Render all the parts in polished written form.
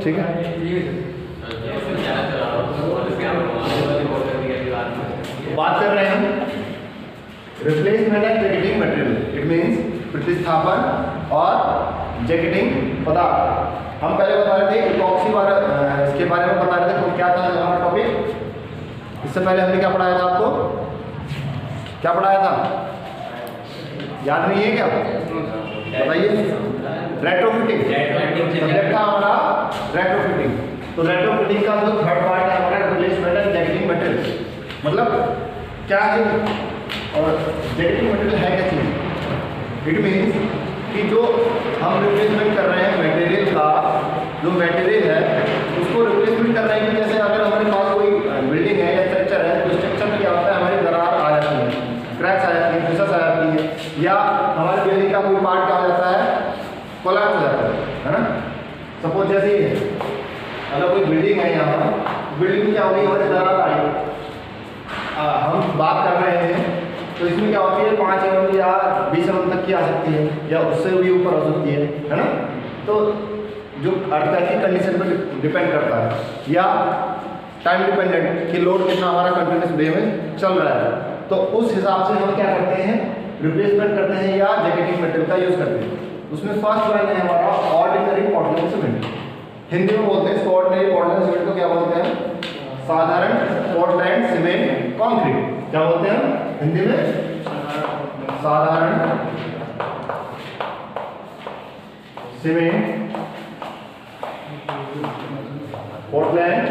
ठीक है। बात कर रहे हैं हम replacement and jacketing material, it means प्रतिस्थापन और जैकेटिंग पदार्थ। हम पहले बता रहे थे इपॉक्सी इसके बारे में बता रहे थे, तो क्या था हमारा टॉपिक? इससे पहले हमने क्या पढ़ाया था? आपको क्या पढ़ाया था, याद नहीं है क्या? बताइए। रेट्रोफिटिंग सब्जेक्ट था हमारा, रेट्रोफिटिंग। तो रेट्रोफिटिंग का जो थर्ड पार्ट है हमारा रिप्लेसमेंट एंड जैकेटिंग मटेरियल, मतलब क्या है और जैकेटिंग मटेरियल है क्या चीज़? इट मीन्स कि जो हम रिप्लेसमेंट कर रहे हैं मटेरियल का, जो मटेरियल है उसको रिप्लेसमेंट कर रहे हैं। जैसे अगर हमारे पास कोई बिल्डिंग है या स्ट्रक्चर है, तो स्ट्रक्चर में क्या होता है, हमारी दरार आ जाती है, क्रैक्स आ जाती है, फिसस आ जाती है, या हमारे बिल्डिंग का कोई पार्ट क्या हो जाता है, कोलैप्स हो जाता है ना। सपोज जैसे ही अगर कोई बिल्डिंग है, यहाँ बिल्डिंग क्या होगी, हमारी दरार आई, हम बात कर रहे हैं तो इसमें क्या होती है 5 mm या 20 mm तक की आ सकती है, या उससे भी ऊपर हो सकती है ना। तो जो अर्थक्वेक की कंडीशन पर डिपेंड करता है, या टाइम डिपेंडेंट कि लोड कितना हमारा कंटिन्यूस वे में चल रहा है, तो उस हिसाब से हम क्या करते हैं, रिप्लेसमेंट करते हैं या जैकेटिंग मटेरियल का यूज़ करते हैं। उसमें फर्स्ट लाइन है हमारा ऑर्डिनरी पोर्टलैंड सीमेंट। हिंदी में बोलते हैं इसको ऑर्डिनरी पोर्टलैंड सीमेंट को क्या बोलते हैं? साधारण पोर्टलैंड सीमेंट कंक्रीट। क्या बोलते हैं हिंदी में? साधारण सीमेंट पोर्टलैंड,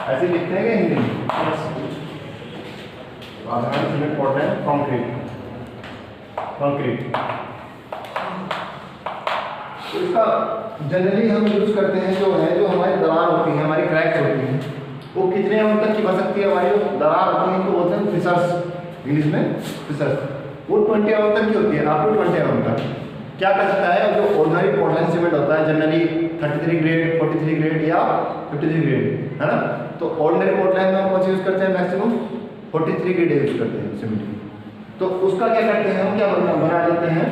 ऐसे लिखते हैं क्या हिंदी में? साधारण सीमेंट पोर्टलैंड कंक्रीट। तो इसका जनरली हम यूज करते हैं जो है, जो हमारी दरार होती है, हमारी क्रैक्स होती हैं, वो कितने mm तक की बन सकती है? हमारी जो दरार होती है तो बोलते हैं फिसर्स, इंग्लिश में फिसर्स, वो 20 mm तक की होती है, अप टू 20 mm तक। क्या कर सकता है जो ऑर्डिनरी पोर्टलैंड सीमेंट होता है, जनरली 33 ग्रेड, 43 ग्रेड या 53 ग्रेड, है ना। तो ऑर्डिनरी पोर्टलैंड में हम कौन सी यूज करते हैं? मैक्सिमम 43 ग्रेड यूज करते हैं सीमेंट। तो उसका क्या करते हैं हम, क्या बना लेते हैं,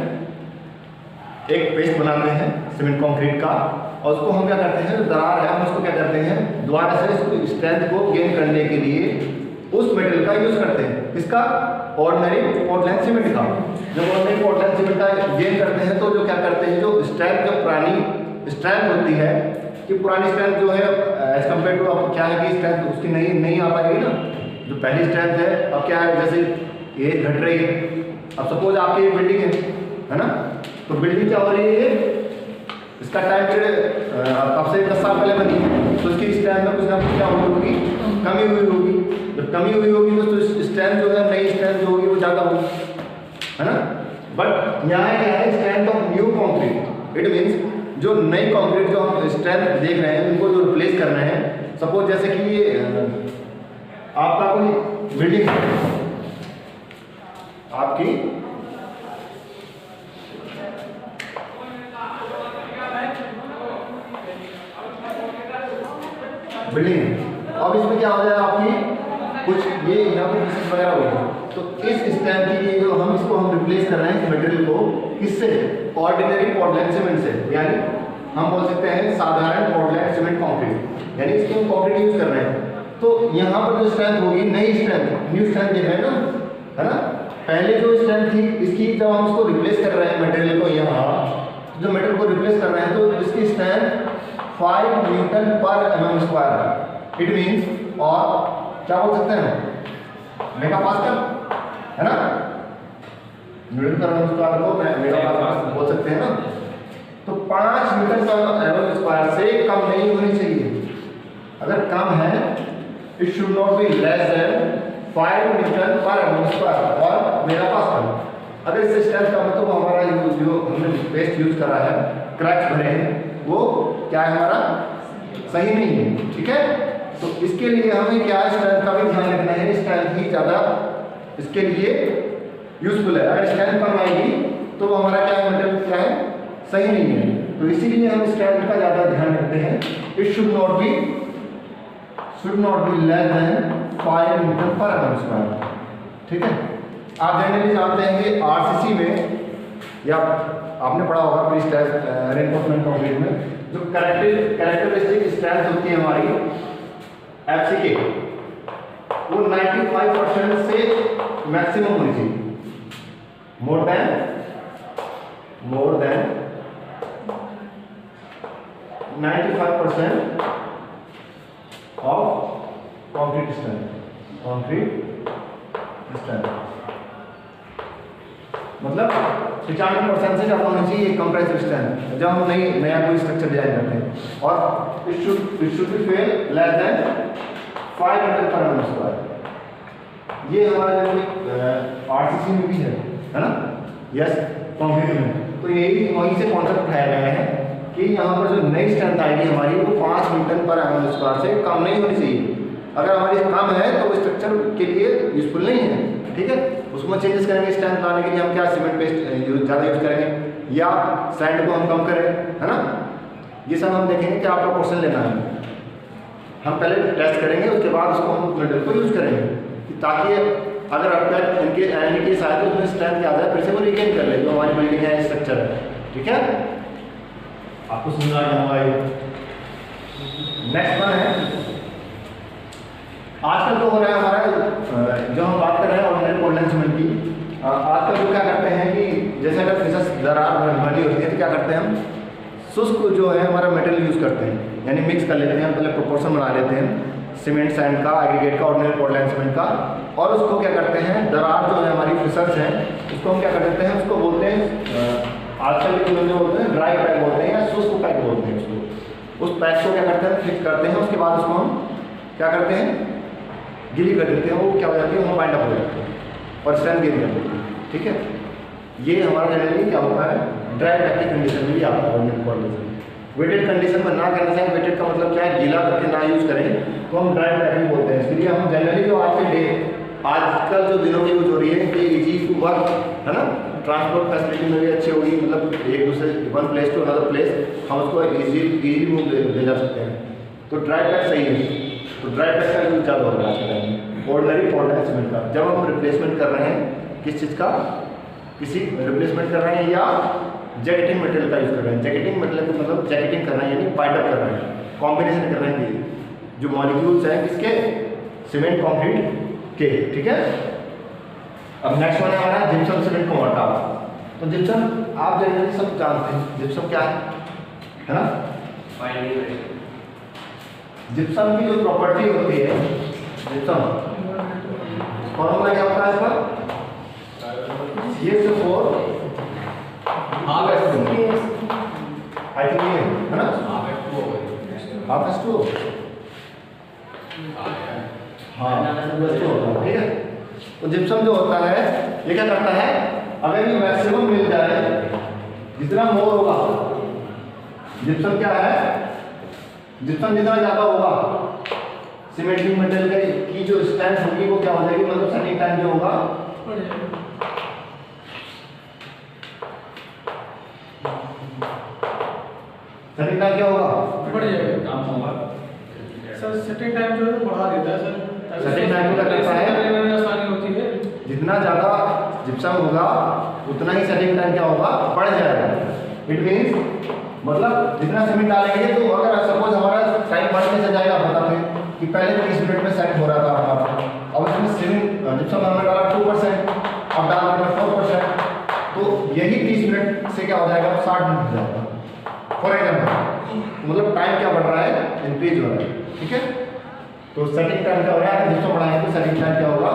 एक पेस्ट बनाते हैं सीमेंट कंक्रीट का, और उसको हम क्या करते हैं, जो दरार है हम उसको क्या करते हैं, दोबारा से इसको स्ट्रेंथ को गेन करने के लिए उस मटेरियल का यूज करते हैं। इसका ऑर्डिनरी पोर्टलैंड सीमेंट का, जब ऑर्डिनरी पोर्टलैंड सीमेंट का गेन करते हैं तो जो क्या करते हैं, जो स्ट्रेंथ, जो पुरानी स्ट्रेंथ होती है, कि पुरानी स्ट्रेंथ जो है एज कम्पेयर टू अब क्या है कि स्ट्रेंथ उसकी नहीं आ पाएगी ना। जो पहली स्ट्रेंथ है अब क्या है, जैसे एज घट रही है, अब सपोज आपकी बिल्डिंग है ना, तो बिल्डिंग क्या हो रही है, इसका टाइम पीरियड अब से 10 साल पहले बनी, तो उसकी स्ट्रेंथ में कुछ ना कुछ क्या होगी, कमी हुई होगी। जब कमी हुई होगी तो स्ट्रेंथ जो है, नई स्ट्रेंथ जो होगी वो ज़्यादा होगी, है ना। बट यहाँ क्या है, strength of new concrete, it means जो नई कॉन्क्रीट जो हम स्ट्रेंथ देख रहे हैं उनको जो रिप्लेस कर रहे हैं। सपोज जैसे कि ये आपका कोई बिल्डिंग है, आपकी बिल्डिंग है, अब इसमें क्या हो जाए, आपकी कुछ ये यहाँ पर पीसेस वगैरह हो गए, तो इस स्ट्रेंथ की जो हम इसको रिप्लेस कर रहे हैं मटेरियल को, किससे? ऑर्डिनरी पोर्टलैंड सीमेंट से, यानी हम बोल सकते हैं साधारण पोर्टलैंड सीमेंट कंक्रीट, यानी इसकी हम कंक्रीट यूज कर रहे हैं। तो यहाँ पर जो स्ट्रेंथ होगी, नई स्ट्रेंथ, न्यू स्ट्रेंथ देख रहे हैं ना, है ना। पहले जो स्ट्रेंथ थी इसकी, जब हम इसको रिप्लेस कर रहे हैं मटेरियल को, यहाँ जो मटेरियल को रिप्लेस कर रहे हैं तो इसकी स्ट्रेंथ 5 न्यूटन पर mm स्क्वायर, इट मीन्स, और क्या बोल सकते हैं, मेगापास्कल, है ना। न्यूटन पर mm स्क्वायर को मेगापास्कल बोल सकते हैं ना। तो 5 न्यूटन पर mm स्क्वायर से कम नहीं होनी चाहिए। अगर कम है, it should not be less than 5 Newton पर mm स्क्वायर और मेगापास्कल। अगर इससे स्ट्रेंथ कम है तो हमारा जो हमने पेस्ट यूज करा है, क्रैक्स भरे हैं, वो क्या है, हमारा सही नहीं है, ठीक है। तो इसके लिए हमें क्या स्ट्रेंथ का भी ध्यान रखना है, स्ट्रेंथ ही ज़्यादा इसके लिए यूजफुल है। अगर स्ट्रेंथ कम आएगी तो वो हमारा क्या है, मटेरियल क्या है, सही नहीं है। तो इसीलिए हम स्ट्रेंथ का ज़्यादा ध्यान रखते हैं। It should not be less than 5 Newton पर mm स्क्वायर, ठीक है। आप जनरली जानते हैं कि आरसीसी में या आपने पढ़ा होगा प्री स्ट्रेस रेनफोर्समेंट कंक्रीट में जो कैरेक्टरिस्टिक स्ट्रेंथ होती है हमारी एफसीके, वो 95% से मैक्सिमम होनी चाहिए, more than 95% of concrete strength मतलब 95% से ज़्यादा होनी चाहिए कंप्रेसिव स्ट्रेंथ जब हम नया कोई स्ट्रक्चर डिजाइन करते हैं, और it should be fail less than 5 metre per M square. ये हमारा आरसीसी में भी है ना, यस कंक्रीट में। तो यही वहीं से कॉन्सेप्ट उठाया गया है कि यहाँ पर जो नई स्ट्रेंथ आएगी हमारी वो 5 न्यूटन पर एम स्क्वायर से कम नहीं होनी चाहिए। अगर हमारी कम है तो वो स्ट्रक्चर के लिए यूजफुल नहीं है, ठीक है। उसमें चेंजेस करेंगे स्ट्रेंथ लाने के लिए, हम क्या सीमेंट पेस्ट ज़्यादा यूज करेंगे या सैंड को हम कम करें, है ना। ये सब हम देखेंगे कि आपका क्वेश्चन लेना है, हम पहले टेस्ट करेंगे उसके बाद उसको हम मटेरियल को यूज करेंगे ताकि अगर आपका इनके एनी केस आए तो उसमें स्ट्रेंथ क्या है फिर से वो रिगेन कर ले जो हमारी बिल्डिंग है स्ट्रक्चर है, ठीक है। आपको समझ आ जाऊंगा। नेक्स्ट वन है आजकल जो हो रहा है हमारा, जो हम बात कर रहे हैं ऑर्डिनरी पोर्टलैंड सीमेंट की। आजकल जो क्या करते हैं कि जैसे अगर फिसस दरार बनी होती है तो क्या करते हैं हम शुष्क जो है हमारा मटेरियल यूज़ करते हैं, यानी मिक्स कर लेते हैं, पहले प्रोपोर्शन बना लेते हैं सीमेंट सैंड का, एग्रीगेट का, ऑर्डिनरी पोर्टलैंड सीमेंट का, और उसको क्या करते हैं दरार जो है हमारी फिसर्स हैं उसको हम क्या कर देते हैं, उसको बोलते हैं आजकल के जो बोलते हैं ड्राई पैक बोलते हैं या शुष्क पैक बोलते हैं उसको। उस पैक को क्या करते हैं फिक्स करते हैं, उसके बाद उसको हम क्या करते हैं गिली कर देते हैं, वो क्या हो जाती है वो बाइंड अप हो जाती है और स्ट्रेंथ गेन कर देती है, ठीक है। ये हमारा जनरली क्या होता है ड्राई पैक की कंडीशन में भी आता है। वेटेड कंडीशन में ना करना चाहिए, वेटेड का मतलब क्या है गीला करके ना यूज़ करें तो हम ड्राई पैकिंग बोलते हैं। इसलिए हम जनरली जो आजकल जो दिनों की यूज हो रही है कि इजी टू वर्क है ना, ट्रांसपोर्ट फैसिलिटी में भी अच्छी होगी, मतलब एक दूसरे one place to another place हम उसको इजीली मूव ले जा सकते हैं। तो ड्राई पैक सही है, तो ड्राई पैक का यूज ज़्यादा होगा आज के टाइम में ऑर्डिनरी पोर्टलैंड सीमेंट का। जब हम रिप्लेसमेंट कर रहे हैं किस चीज़ का, किसी रिप्लेसमेंट कर रहे हैं या जैकेटिंग मटेरियल का यूज़ कर रहे हैं, जैकेटिंग मटेरियल का मतलब जैकेटिंग कर रहे हैं यानी बाइंड अप कर रहे हैं, कॉम्बिनेशन कर रहे हैं जो मॉलिक्यूल्स हैं किसके सीमेंट कंक्रीट के, ठीक है। अब नेक्स्ट वन है हमारा जिप्सम सीमेंट मोर्टार। तो जिप्सम आप जनरली सब जानते हैं जिप्सम क्या है ना, जिप्सम की जो प्रॉपर्टी होती है जिप्सम फॉर्मूला क्या होता है इसका CH4 आई थिंक ये है ना हाफ H2 हाँ ठीक है। तो जिप्सम जो होता है ये क्या करता है अगर ये मैक्सिमम मिल जाए जितना मोर होगा जिप्सम क्या है जिप्सम जितना ज़्यादा होगा सीमेंटिंग मटेरियल की जो स्ट्रेंथ होगी वो क्या हो जाएगी मतलब सेटिंग टाइम जो होगा सेटिंग टाइम क्या होगा बढ़ जाएगा काम होगा सर। सेटिंग टाइम जो है बढ़ा देता है सर। सेटिंग टाइम को क्या करता है आसानी होती है, जितना ज़्यादा जिप्सम होगा उतना ही सेटिंग टाइम क्या होगा बढ़ जाएगा। इट मीन्स मतलब जितना सीमेंट डालेंगे तो अगर सपोज हमारा टाइम बढ़ने से जाएगा बताते हैं कि पहले 30 मिनट में सेट हो रहा था हमारा, अब इसमें सीमेंट जिप्सम हमने डाला 2%, अब डाल देंगे 4%, तो यही 30 मिनट से क्या हो जाएगा 60 मिनट हो जाएगा फॉर एग्जाम्पल। मतलब टाइम क्या बढ़ रहा है इंक्रीज हो रहा है, ठीक है। तो सेटिंग टाइम क्या हो रहा है जिप्सम बढ़ाएंगे तो सेटिंग टाइम क्या होगा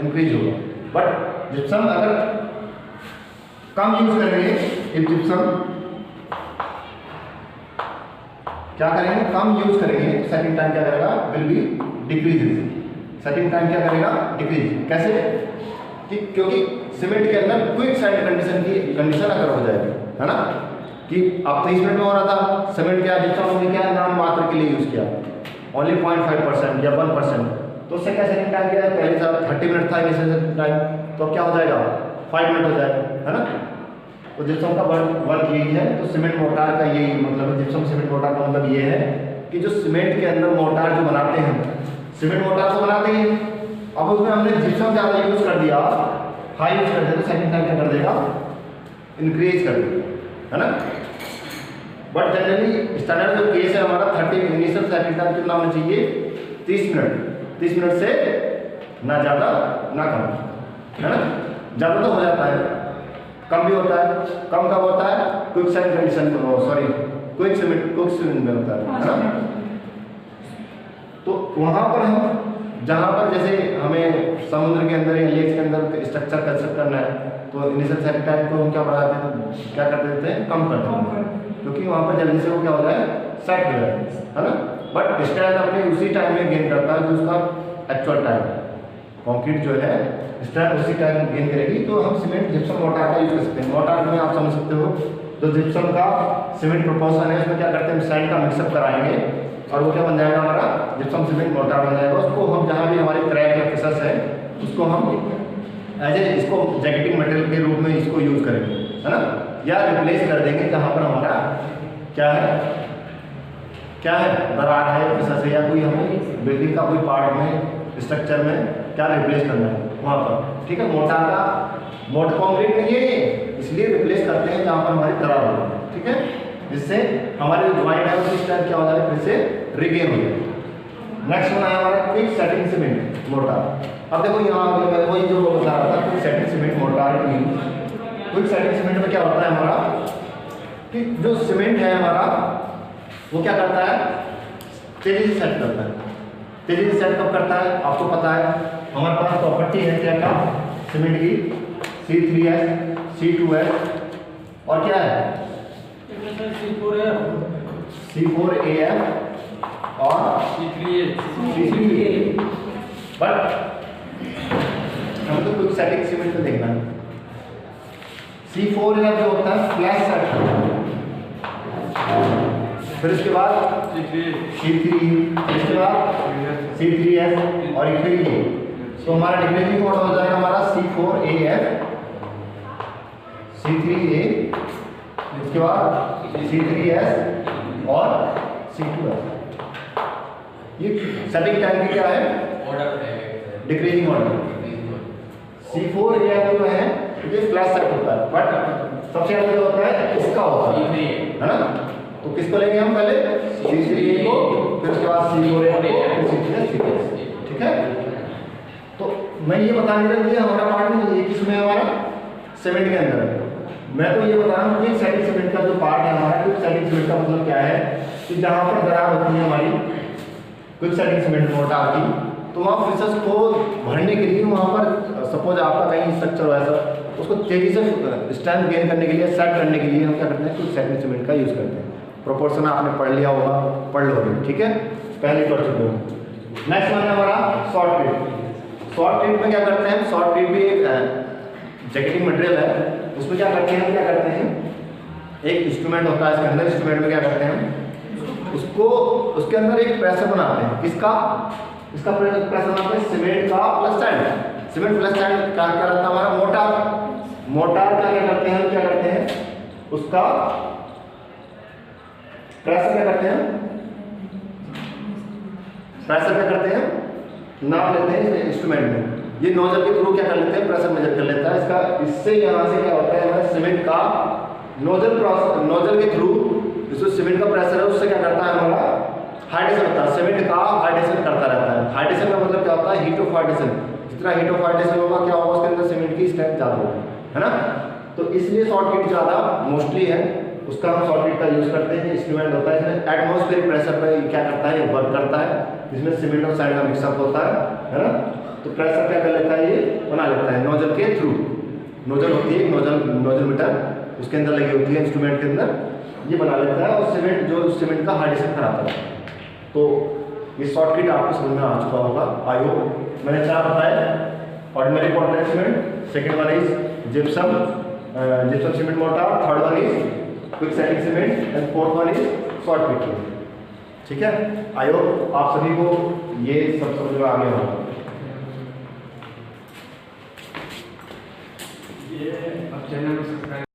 इंक्रीज होगा। बट जिप्सम अगर कम यूज करेंगे इफ जिप्सम क्या करेंगे कम यूज करेंगे सेटिंग टाइम क्या करेगा will be decrease. Setting time क्या करेगा डिक्रीज कैसे कि क्योंकि सीमेंट के अंदर क्विक साइड कंडीशन अगर हो जाएगी है ना कि अब 30 मिनट में हो रहा था सीमेंट क्या जिप्सम हमने क्या नाम मात्र के लिए यूज किया ओनली 0.5% या 1%, तो उससे क्या सेटिंग टाइम क्या है पहले था 30 मिनट था इनिशियल टाइम, तो अब क्या हो जाएगा 5 मिनट हो जाएगा है ना। तो जिप्सम का वर्क यही है। तो सीमेंट मोर्टार का यही मतलब है, जिप्सम सीमेंट मोर्टार का मतलब ये है कि जो सीमेंट के अंदर मोर्टार जो बनाते हैं सीमेंट मोर्टार तो बनाते हैं, अब उसमें हमने जिप्सम ज़्यादा यूज कर दिया हाई यूज कर दिया तो सेटिंग टाइम क्या कर देगा इंक्रीज कर देगा। है ना। बट जनरली स्टैंडर्ड जो केस है हमारा 30 इनिशियल सेटिंग टाइम कितना होना चाहिए 30 मिनट से ना ज़्यादा ना कम, है ना। ज़्यादा तो हो जाता है, कम भी होता है। कम कब होता है quicksand condition, sorry quick swimming में होता है ना। तो वहाँ पर हम जहाँ पर जैसे हमें समुद्र के अंदर या लेक के अंदर स्ट्रक्चर कंस्ट्रक्ट करना है तो इनिशियल सेटिंग टाइम को हम क्या बढ़ा देते हैं, क्या कर देते हैं, कम कर देते हैं, क्योंकि वहाँ पर जल्दी से वो क्या हो जाए सेट हो जाए, है ना। बट स्टैंड अपने उसी टाइम में गेन करता है जो उसका एक्चुअल टाइम। कॉन्क्रीट जो है स्टैंड उसी टाइम गेन करेगी। तो हम सीमेंट जिप्सम मोर्टार का यूज कर सकते हैं। मोर्टार में आप समझ सकते हो तो जिप्सम का सीमेंट प्रोपोर्शन है, उसमें क्या करते हैं सैंड का मिक्सअप कराएंगे और वो क्या बन जाएगा हमारा जिप्सम सीमेंट मोर्टार बन जाएगा। उसको हम जहाँ भी हमारे क्रैक या फिसस है उसको हम एज ए इसको जैकेटिंग मटेरियल के रूप में इसको यूज करेंगे, है ना, या रिप्लेस कर देंगे जहाँ पर हमारा क्या है दरार है, फिसस है, या कोई हमें बिल्डिंग का कोई पार्ट में स्ट्रक्चर में क्या रिप्लेस करना है वहाँ पर, ठीक है। मोर्टार का मोटा कॉन्क्रीट नहीं है इसलिए रिप्लेस करते हैं जहाँ पर हमारी दरार हो, ठीक है, जिससे हमारे जो ज्वाइंट है उस टाइम क्या हो जाए फिर से रिगेन हो जाए। नेक्स्ट वन है हमारा क्विक सेटिंग सीमेंट मोर्टार। अब देखो यहाँ मैं वही जो बता रहा था quick setting cement mortar. Quick setting cement में क्या होता है हमारा कि जो सीमेंट है हमारा वो क्या करता है तेजी से सेट करता है। तेजी से सेट कब करता है आपको पता है, हमारे पास प्रॉपर्टी है क्या का सीमेंट की C3S C2S और क्या है C4AF और C3A। बट हमको क्विक सेटिंग सीमेंट में देखना है C4AF जो होता है फ्लैश सेट, फिर इसके बाद C3, इसके बाद C3S और फिर ये। तो हमारा डिक्रीजिंग ऑर्डर हो जाएगा हमारा C4AF C3A, इसके बाद C3S और C2S। ये सेटिंग टाइम की क्या है डिक्रीजिंग ऑर्डर। C4AF जो है ये फ्लैश सेट होता है, बट सबसे ज़्यादा जो होता है इसका होता है ना। तो किसको लेंगे हम पहले C3A को, फिर उसके बाद C4AF को, फिर C3S, ठीक है। तो मैं ये बताने लगा ये हमारा पार्ट नहीं, ये किसमें हमारा सीमेंट के अंदर है। मैं तो ये बता रहा हूँ क्विक सेटिंग सीमेंट का जो पार्ट है हमारा, क्विक सेटिंग सीमेंट का मतलब क्या है कि जहाँ पर दरार होती है हमारी क्विक सेटिंग सीमेंट मोर्टार की, तो वहाँ फिसस को भरने के लिए वहाँ पर सपोज आपका कहीं स्ट्रक्चर वैसा उसको तेजी से स्ट्रेंथ गेन करने के लिए सेट करने के लिए हम क्या करते हैं क्विक सेटिंग सीमेंट का यूज़ करते हैं। प्रोपोर्शन आपने पढ़ लिया होगा, पढ़ लोगे, ठीक है, पहले पढ़ चुके हो। नेक्स्ट वन है हमारा शॉर्ट ट्रीट। शॉर्ट ट्रीट में क्या करते हैं, शॉर्ट ट्रीट भी जैकेटिंग मटेरियल है, उसमें क्या करते हैं एक इंस्ट्रूमेंट होता है इसके अंदर। इंस्ट्रूमेंट में क्या करते हैं उसको उसके अंदर एक प्रेशर बनाते हैं। किसका इसका प्रेशर बनाते हैं सीमेंट का plus sand. Cement plus sand क्या रहता है हमारा मोर्टार का क्या करते हैं उसका प्रेशर क्या करते हैं नाप लेते हैं इंस्ट्रूमेंट में। ये नोजल के थ्रू क्या कर लेते हैं प्रेशर मेजर कर लेता है इसका। इससे यहाँ से क्या होता है हमारे सीमेंट का नोजल के थ्रू जो सीमेंट का प्रेशर है उससे क्या करता है हमारा हाइड्रेशन होता है। सीमेंट का हाइड्रेशन करता रहता है। हाइड्रेशन का मतलब क्या होता है हीट ऑफ हाइड्रेशन। जितना हीट ऑफ हाइड्रेशन होगा क्या होगा उसके अंदर सीमेंट की स्ट्रेंथ ज़्यादा होगी, है ना। तो इसलिए शॉर्ट हीट ज़्यादा मोस्टली है, उसका हम शॉर्ट हीट का यूज़ करते हैं। इंस्ट्रूमेंट होता है इसमें एटमॉस्फेरिक प्रेशर पर क्या करता है वर्क करता है, जिसमें सीमेंट और सैंड का मिक्सअप होता है ना। तो प्रेशर क्या कर लेता है ये बना लेता है नोजल के थ्रू। नोजल होती है नोजल मीटर उसके अंदर लगी होती है इंस्ट्रूमेंट के अंदर, ये बना लेता है और सीमेंट का हाइड्रेशन कराता है। तो ये शॉर्ट हीट आपको समझ में आ चुका होगा आई होप। मैंने चार बताया, ordinary Portland cement, second one is gypsum cement mortar, third one is quick setting cement and fourth one is short heat, ठीक है। आई होप आप सभी को ये सब समझ में आ गया होगा। ये अब चैनल में सब्सक्राइब